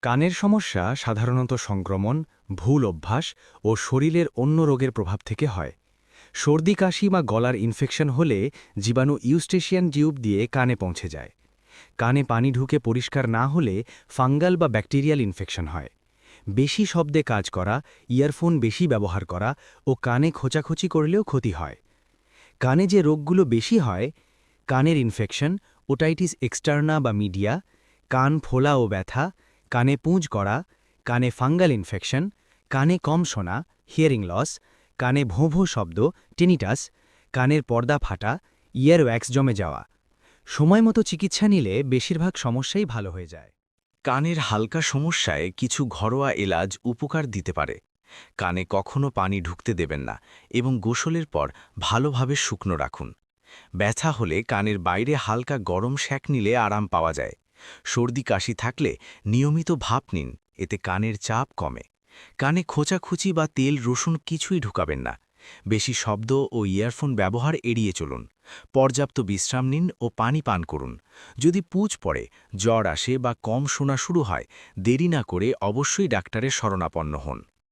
কানের সমস্যা সাধারণত সংক্রমণ, ভুল অভ্যাস ও শরীরের অন্য রোগের প্রভাব থেকে হয়। সর্দি কাশি বা গলার ইনফেকশন হলে জীবাণু ইউস্টেশিয়ান টিউব দিয়ে কানে পৌঁছে যায়। কানে পানি ঢুকে পরিষ্কার না হলে ফাঙ্গাল বা ব্যাকটেরিয়াল ইনফেকশন হয়। বেশি শব্দে কাজ করা, ইয়ারফোন বেশি ব্যবহার করা ও কানে খোঁচাখুচি করলেও ক্ষতি হয়। কানে যে রোগগুলো বেশি হয়: কানের ইনফেকশন, ওটাইটিস এক্সটার্না বা মিডিয়া, কান ফোলা ও ব্যথা, কানে পুঁজ করা, কানে ফাঙ্গাল ইনফেকশন, কানে কম শোনা, হিয়ারিং লস, কানে ভোঁ ভোঁ শব্দ, টিনিটাস, কানের পর্দা ফাটা, ইয়ার ওয়্যাক্স জমে যাওয়া। সময়মতো চিকিৎসা নিলে বেশিরভাগ সমস্যাই ভালো হয়ে যায়। কানের হালকা সমস্যায় কিছু ঘরোয়া এলাজ উপকার দিতে পারে। কানে কখনো পানি ঢুকতে দেবেন না এবং গোসলের পর ভালোভাবে শুকনো রাখুন। ব্যথা হলে কানের বাইরে হালকা গরম শ্যাক নিলে আরাম পাওয়া যায়। সর্দি কাশি থাকলে নিয়মিত ভাপ নিন, এতে কানের চাপ কমে। কানে খোঁচাখুচি বা তেল রসুন কিছুই ঢুকাবেন না। বেশি শব্দ ও ইয়ারফোন ব্যবহার এড়িয়ে চলুন। পর্যাপ্ত বিশ্রাম নিন ও পানি পান করুন। যদি পুঁজ পড়ে, জ্বর আসে বা কম শোনা শুরু হয়, দেরি না করে অবশ্যই ডাক্তারের শরণাপন্ন হন।